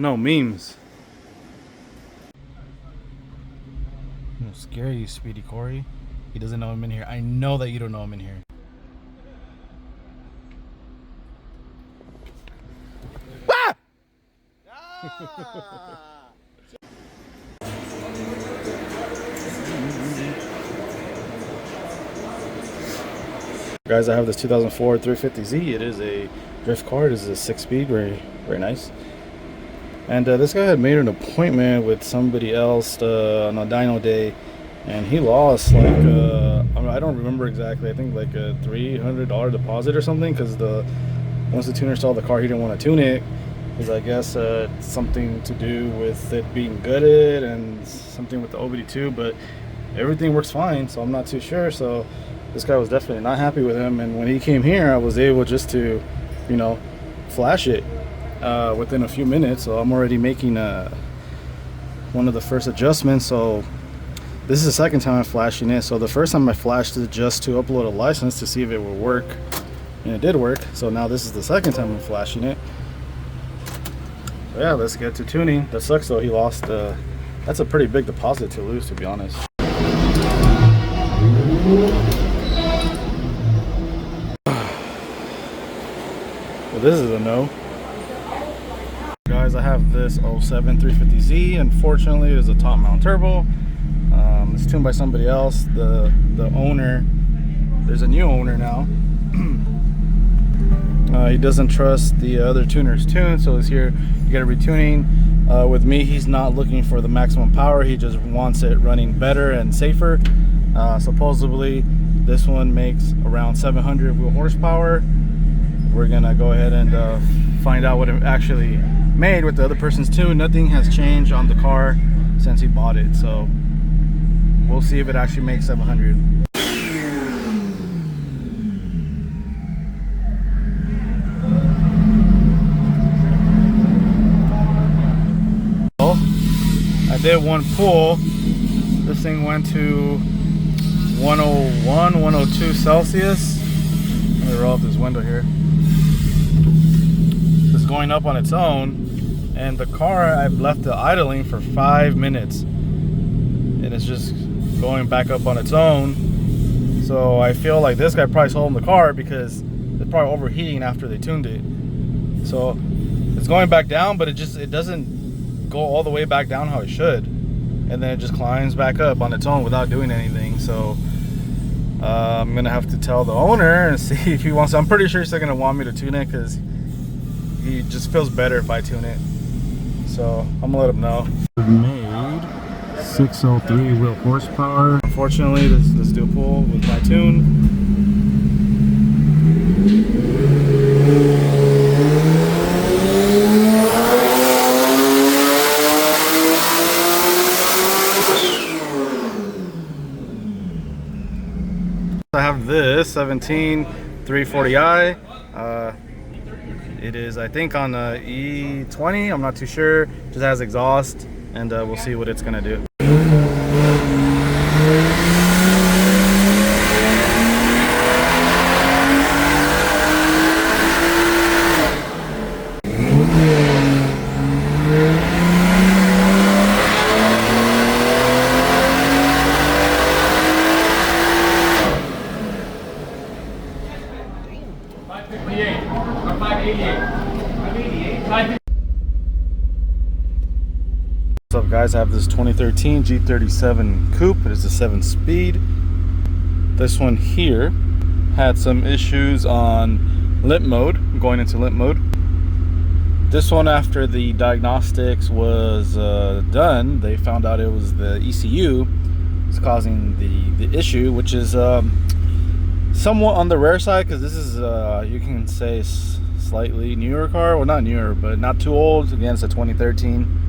No memes. I'm scare you, Speedy Corey. He doesn't know I'm in here. I know that you don't know I'm in here. Ah! Guys, I have this 2004 350Z. It is a drift car. It is a 6-speed, very, very nice. And this guy had made an appointment with somebody else on a dyno day, and he lost like I don't remember exactly. I think like a $300 deposit or something, because once the tuner saw the car, he didn't want to tune it, because I guess something to do with it being gutted and something with the OBD2, but everything works fine, so I'm not too sure. So this guy was definitely not happy with him, and when he came here, I was able just to, you know, flash it within a few minutes. So I'm already making one of the first adjustments. So this is the second time I'm flashing it. So the first time I flashed it just to upload a license to see if it would work, and it did work. So now this is the second time I'm flashing it. So yeah, let's get to tuning. That sucks though, he lost that's a pretty big deposit to lose, to be honest. Well, this is a no. Guys, I have this 07 350Z. Unfortunately, it is a top mount turbo. It's tuned by somebody else. The owner, there's a new owner now. He doesn't trust the other tuner's tune, so he's here to get a retuning. With me, he's not looking for the maximum power. He just wants it running better and safer. Supposedly, this one makes around 700 wheel horsepower. We're gonna go ahead and find out what it actually made with the other person's tune. Nothing has changed on the car since he bought it, so we'll see if it actually makes 700. I did one pull. This thing went to 101, 102 Celsius. Let me roll up this window here. It's going up on its own, and the car, I've left it idling for 5 minutes, and it's just going back up on its own. So I feel like this guy probably sold him the car because it's probably overheating after they tuned it. So it's going back down, but it doesn't go all the way back down how it should, and then it just climbs back up on its own without doing anything. So I'm gonna have to tell the owner and see if he wants to. I'm pretty sure he's still gonna want me to tune it because he just feels better if I tune it. So I'm gonna let him know. Made 603 wheel horsepower. Unfortunately, this dual pull with my tune. I have this 17 340i. It is, I think, on E20. I'm not too sure. Just has exhaust, and we'll see what it's gonna do. What's up, guys? I have this 2013 G37 coupe. It is a 7-speed. This one here had some issues on limp mode, going into limp mode. This one, after the diagnostics was done, they found out it was the ECU was causing the issue, which is somewhat on the rare side, because this is you can say slightly newer car. Well, not newer, but not too old. Again, it's a 2013.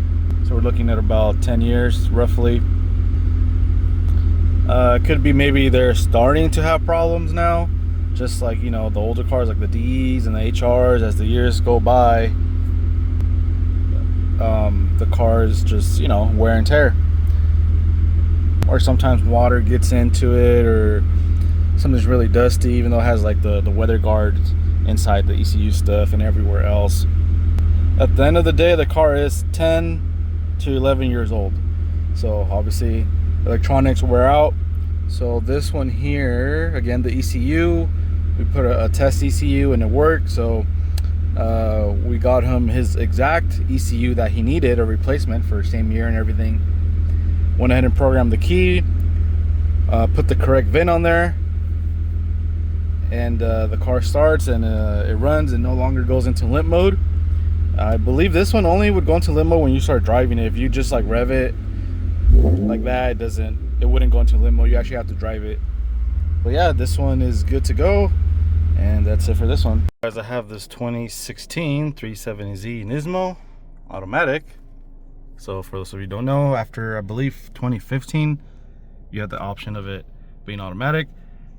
So we're looking at about 10 years roughly. Could be maybe they're starting to have problems now, just like, you know, the older cars like the Ds and the HRs. As the years go by, the cars just, you know, wear and tear, or sometimes water gets into it, or something's really dusty, even though it has like the weather guards inside the ECU stuff and everywhere else. at the end of the day, the car is 10 to 11 years old. So obviously electronics wear out. So this one here, again, the ECU, we put a test ECU and it worked. So we got him his exact ECU that he needed, a replacement for same year and everything. Went ahead and programmed the key, put the correct VIN on there, and the car starts and it runs and no longer goes into limp mode. I believe this one only would go into limp mode when you start driving it. If you just like rev it like that, it wouldn't go into limp mode. You actually have to drive it. But yeah, this one is good to go, and that's it for this one. Guys, I have this 2016 370Z Nismo automatic. So for those of you who don't know, after I believe 2015, you have the option of it being automatic.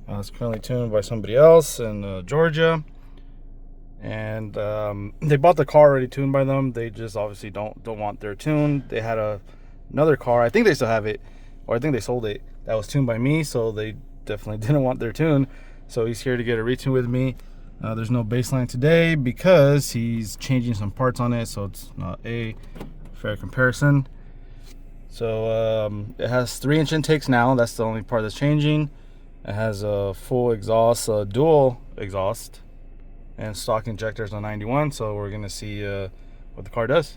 It's currently tuned by somebody else in Georgia, and they bought the car already tuned by them. They just obviously don't want their tune. They had another car, I think they still have it, or I think they sold it, that was tuned by me, so they definitely didn't want their tune. So he's here to get a retune with me. There's no baseline today because he's changing some parts on it, so it's not a fair comparison. So it has 3-inch intakes now. That's the only part that's changing. It has a full exhaust, dual exhaust, and stock injectors on 91. So we're gonna see what the car does.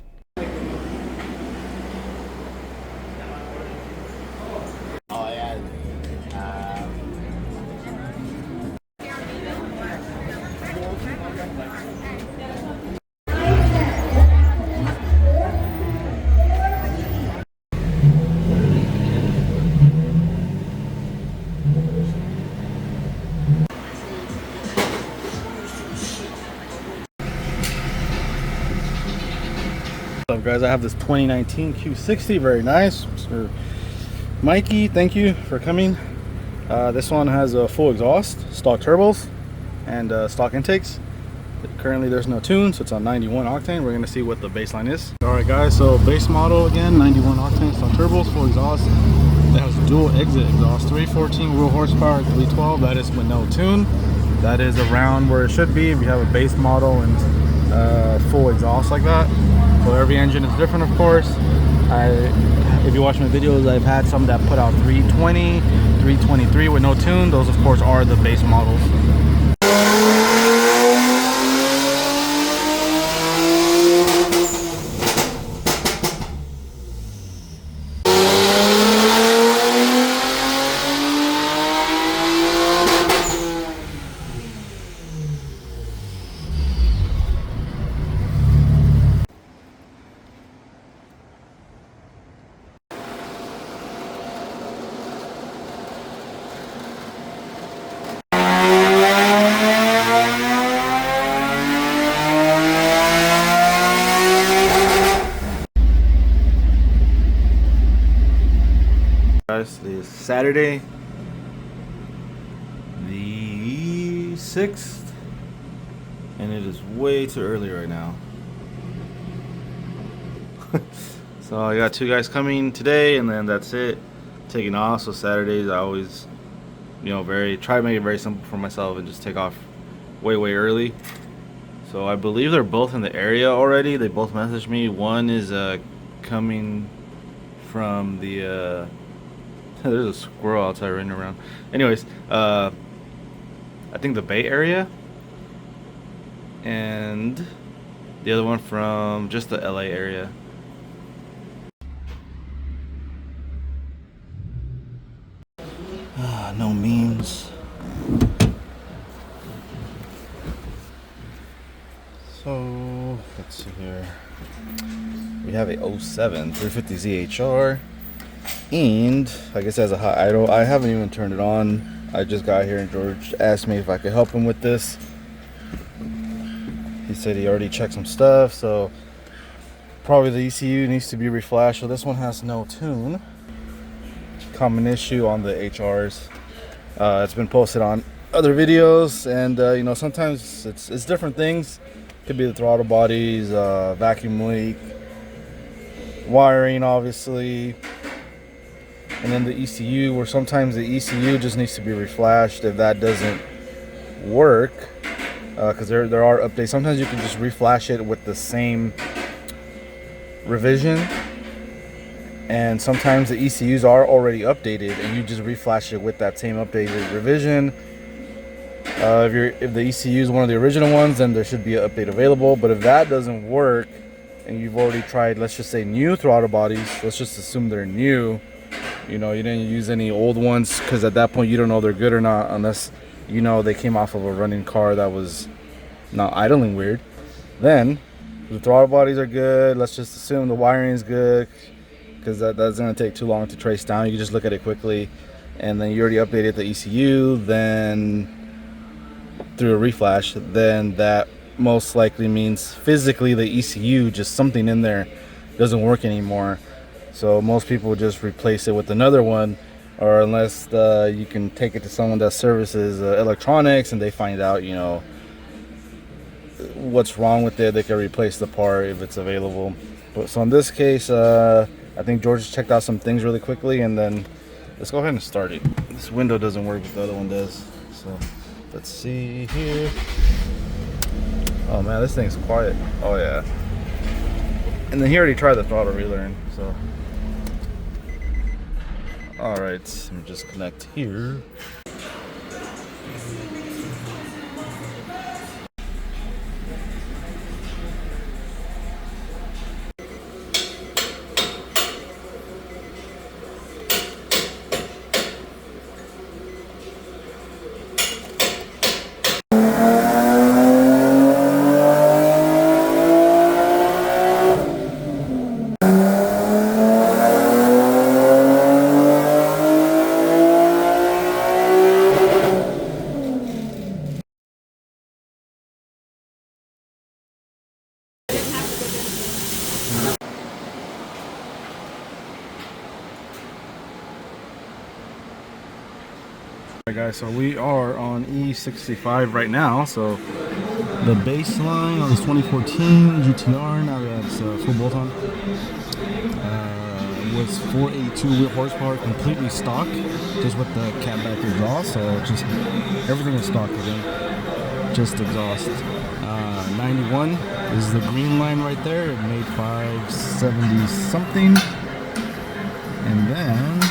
What's up, guys? I have this 2019 Q60, very nice. Mr. Mikey, thank you for coming. This one has a full exhaust, stock turbos, and stock intakes. Currently there's no tune, so it's on 91 octane. We're gonna see what the baseline is. All right, guys, so base model again, 91 octane, stock turbos, full exhaust. It has dual exit exhaust, 314 wheel horsepower, 312. That is with no tune. That is around where it should be if you have a base model and full exhaust like that. So every engine is different, of course. If you watch my videos, I've had some that put out 320, 323 with no tune. Those, of course, are the base models. Guys, it is Saturday the 6th, and it is way too early right now. So I got 2 guys coming today, and then that's it, taking off. So Saturdays I always, try to make it very simple for myself and just take off way early. So I believe they're both in the area already. They both messaged me. One is coming from the there's a squirrel outside running around. Anyways, I think the Bay Area, and the other one from just the LA area. No memes. So let's see here. We have a 07 350Z HR. And I guess as a hot idle, I haven't even turned it on. I just got here and George asked me if I could help him with this. He said he already checked some stuff, so probably the ECU needs to be reflashed. So this one has no tune. Common issue on the HRs. It's been posted on other videos, and sometimes it's different things. Could be the throttle bodies, vacuum leak, wiring, obviously. And then the ECU, where sometimes the ECU just needs to be reflashed if that doesn't work, because there are updates. Sometimes you can just reflash it with the same revision, and sometimes the ECUs are already updated and you just reflash it with that same updated revision. If the ECU is one of the original ones, then there should be an update available. But if that doesn't work and you've already tried, let's just say, new throttle bodies, let's just assume they're new, you know, you didn't use any old ones, because at that point you don't know they're good or not unless you know they came off of a running car that was not idling weird. Then the throttle bodies are good. Let's just assume the wiring is good, because that's going to take too long to trace down. You can just look at it quickly, and then you already updated the ECU, then through a reflash, then that most likely means physically the ECU, just something in there doesn't work anymore. So most people just replace it with another one, or unless you can take it to someone that services electronics and they find out, you know, what's wrong with it, they can replace the part if it's available. But so in this case, I think George checked out some things really quickly, and then let's go ahead and start it. This window doesn't work, but the other one does. So let's see here. Oh man, this thing's quiet. Oh yeah. And then he already tried the throttle relearn, so. All right, let me just connect here. Alright guys, so we are on E65 right now. So the baseline on this 2014 GTR, now that's full bolt on, was 482 wheel horsepower, completely stock, just with the catback exhaust. So just everything is stock again, just exhaust. 91 is the green line right there. It made 570 something, and then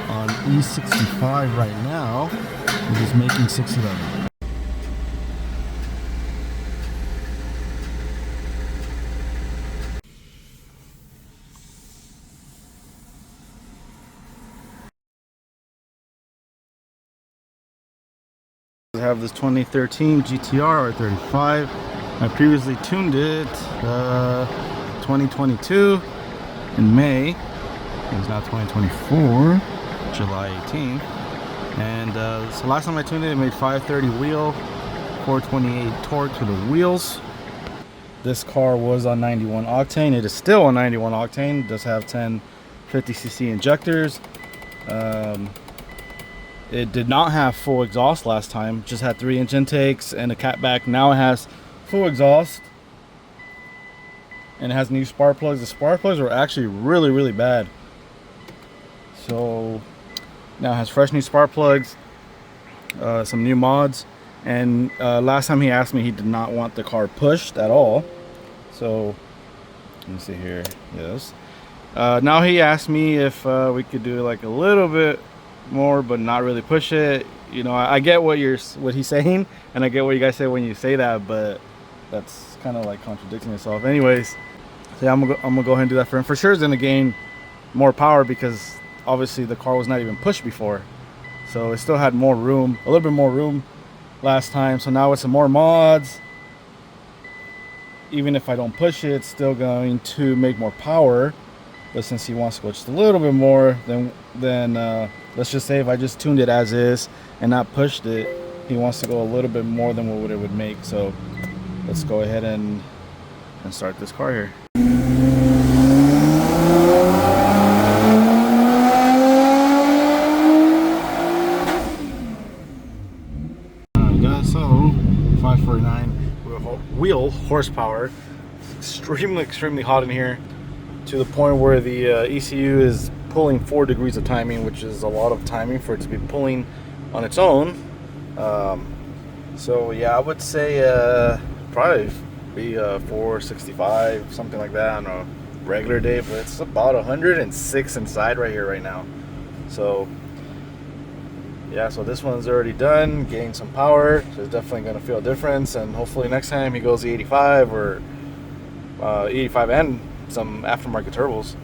on E65 right now, it is making 611. I have this 2013 GTR R35. I previously tuned it 2022 in May. It's now 2024. July 18th, and so last time I tuned it, it made 530 wheel, 428 torque to the wheels. This car was on 91 octane. It is still on 91 octane. It does have 1050cc injectors. It did not have full exhaust last time, just had 3-inch intakes and a catback. Now it has full exhaust, and it has new spark plugs. The spark plugs were actually really bad, so now it has fresh new spark plugs, some new mods, and last time he asked me, he did not want the car pushed at all. So let me see here. Yes. Now he asked me if we could do like a little bit more, but not really push it. You know, I get what he's saying, and I get what you guys say when you say that, but that's kind of like contradicting itself. Anyways, so yeah, I'm gonna go ahead and do that for him. For sure, it's gonna gain more power because obviously the car was not even pushed before, so it still had more room, a little bit more room last time. So now with some more mods, even if I don't push it, it's still going to make more power. But since he wants to go just a little bit more, then let's just say if I just tuned it as is and not pushed it, he wants to go a little bit more than what it would make. So let's go ahead and start this car here. So 549 wheel horsepower. It's extremely hot in here, to the point where the ECU is pulling 4 degrees of timing, which is a lot of timing for it to be pulling on its own. So yeah, I would say probably be 465, something like that on a regular day, but it's about 106 inside right here right now. So yeah, so this one's already done, gained some power, so it's definitely going to feel a difference, and hopefully next time he goes E85 or E85 and some aftermarket turbos.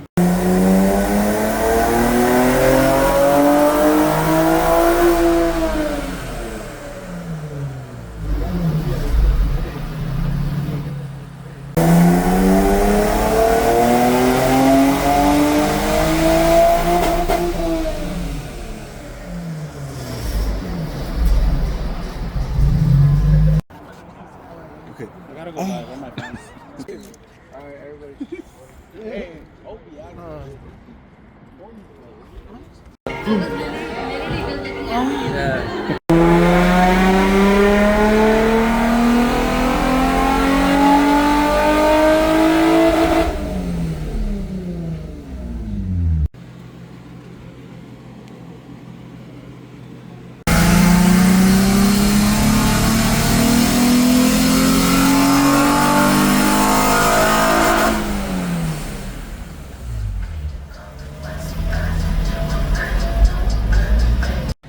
I gotta go live on my phone. Alright, everybody. Hey, yeah.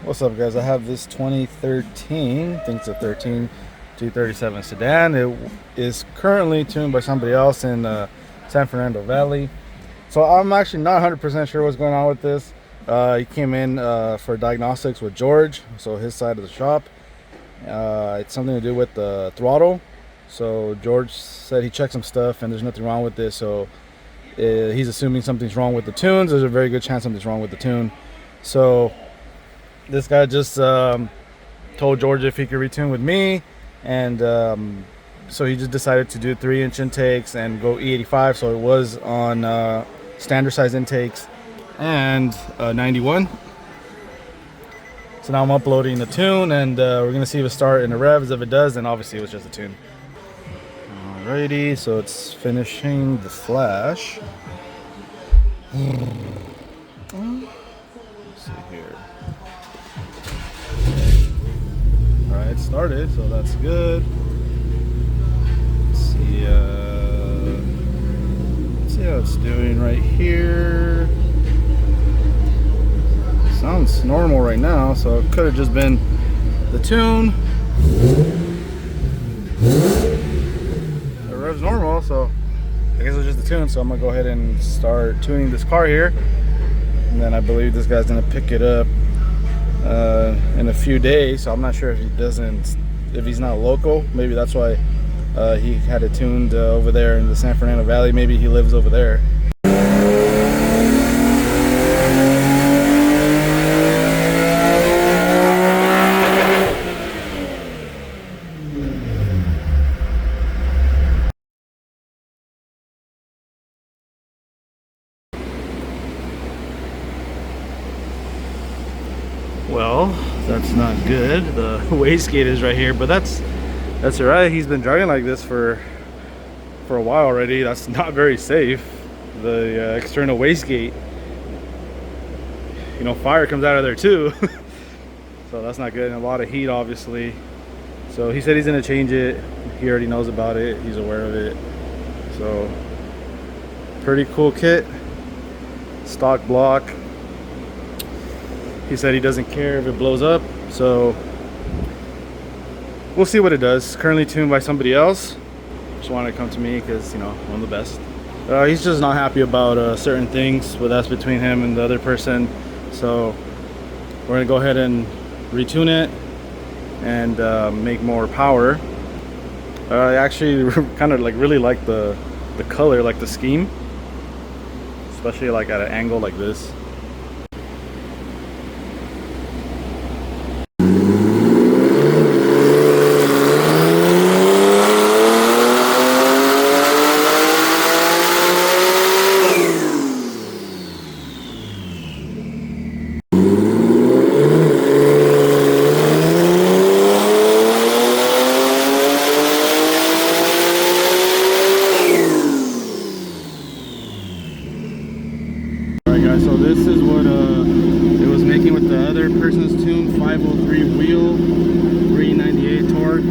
What's up, guys? I have this 2013, I think it's a 13 G37 sedan. It is currently tuned by somebody else in San Fernando Valley. So I'm actually not 100% sure what's going on with this. He came in for diagnostics with George, so his side of the shop. It's something to do with the throttle. So George said he checked some stuff and there's nothing wrong with this. So he's assuming something's wrong with the tunes. There's a very good chance something's wrong with the tune. So this guy just told George if he could retune with me, and so he just decided to do 3-inch intakes and go E85. So it was on standard size intakes and 91. So now I'm uploading the tune, and we're gonna see if it starts in the revs. If it does, then obviously it was just a tune. Alrighty, so it's finishing the flash. Let's see here. Alright, it started, so that's good. Let's see how it's doing right here. Sounds normal right now, so it could have just been the tune. The rev's normal, so I guess it was just the tune. So I'm gonna go ahead and start tuning this car here, and then I believe this guy's gonna pick it up in a few days. So I'm not sure if he's not local. Maybe that's why he had it tuned over there in the San Fernando Valley. Maybe he lives over there. Well, that's not good. The wastegate is right here, but that's all right. He's been driving like this for a while already. That's not very safe. The external wastegate, you know, fire comes out of there too. So that's not good, and a lot of heat obviously. So he said he's gonna change it. He already knows about it. He's aware of it. So pretty cool kit, stock block. He said he doesn't care if it blows up, so we'll see what it does. Currently tuned by somebody else. Just wanted to come to me because, you know, I'm the best. He's just not happy about certain things, but that's between him and the other person. So we're gonna go ahead and retune it and make more power. I actually kind of really like the color, like the scheme, especially like at an angle like this. So this is what it was making with the other person's tune, 503 wheel, 398 torque.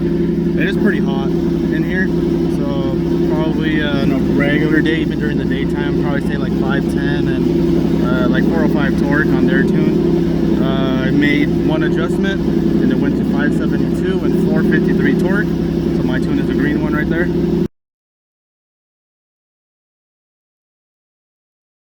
It is pretty hot in here, so probably on a regular day, even during the daytime, probably say like 510 and like 405 torque on their tune. I made one adjustment and it went to 572 and 453 torque. So my tune is the green one right there.